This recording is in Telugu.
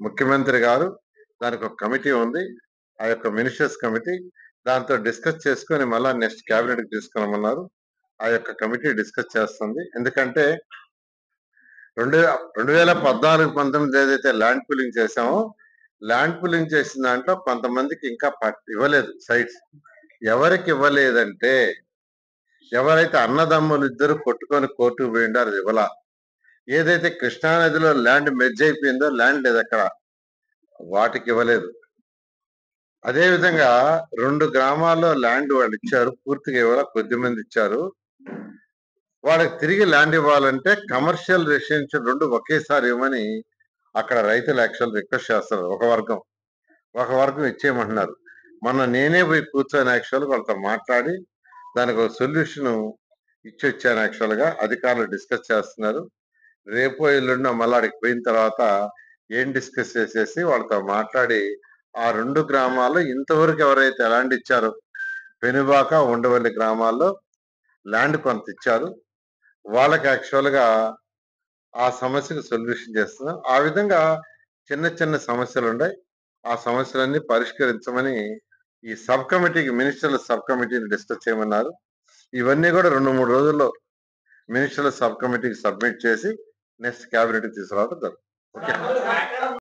ముఖ్యమంత్రి గారు దానికి ఒక కమిటీ ఉంది. ఆ యొక్క మినిస్టర్స్ కమిటీ దాంతో డిస్కస్ చేసుకొని మళ్ళా నెక్స్ట్ క్యాబినెట్ కి తీసుకురమ్మన్నారు. ఆ యొక్క కమిటీ డిస్కస్ చేస్తుంది. ఎందుకంటే 2014-19 ఏదైతే ల్యాండ్ పూలింగ్ చేశామో ల్యాండ్ పూలింగ్ చేసిన దాంట్లో కొంతమందికి ఇంకా ఇవ్వలేదు సైట్స్. ఎవరికి ఇవ్వలేదంటే ఎవరైతే అన్నదమ్ములు ఇద్దరు కొట్టుకొని కోర్టుకు పోయిండారు అది ఇవ్వలా. ఏదైతే కృష్ణా నదిలో ల్యాండ్ మెర్జ్ అయిపోయిందో ల్యాండ్ లేదు అక్కడ, వాటికి ఇవ్వలేదు. అదే విధంగా 2 గ్రామాల్లో ల్యాండ్ వాళ్ళు ఇచ్చారు, పూర్తిగా ఇవ్వాల, కొద్దిమంది ఇచ్చారు. వాళ్ళకి తిరిగి ల్యాండ్ ఇవ్వాలంటే కమర్షియల్ రెసిడెన్షియల్ 2 ఒకేసారి ఇవ్వమని అక్కడ రైతులు యాక్చువల్ రిక్వెస్ట్ చేస్తారు. ఒక వర్గం ఇచ్చేయమంటున్నారు. మొన్న నేనే పోయి కూర్చొని యాక్చువల్ వాళ్ళతో మాట్లాడి దానికి ఒక సొల్యూషన్ ఇచ్చి వచ్చాను. యాక్చువల్ గా అధికారులు డిస్కస్ చేస్తున్నారు. రేపో ఎల్లుండో మళ్ళీ అక్కడికి పోయిన తర్వాత ఏం డిస్కస్ చేసేసి వాళ్ళతో మాట్లాడి ఆ 2 గ్రామాల్లో ఇంతవరకు ఎవరైతే ల్యాండ్ ఇచ్చారో పెనుబాక, ఉండవల్లి గ్రామాల్లో ల్యాండ్ కొంత ఇచ్చారు, వాళ్ళకి యాక్చువల్ గా ఆ సమస్యకు సొల్యూషన్ చేస్తున్నాం. ఆ విధంగా చిన్న చిన్న సమస్యలు ఉన్నాయి. ఆ సమస్యలన్నీ పరిష్కరించమని ఈ సబ్ కమిటీకి, మినిస్టర్ల సబ్ కమిటీని డిస్కస్ చేయమన్నారు. ఇవన్నీ కూడా 2-3 రోజుల్లో మినిస్టర్ల సబ్ కమిటీకి సబ్మిట్ చేసి నెక్స్ట్ క్యాబినెట్ కి తీసుకురావడం జరుగుతుంది. ఓకే.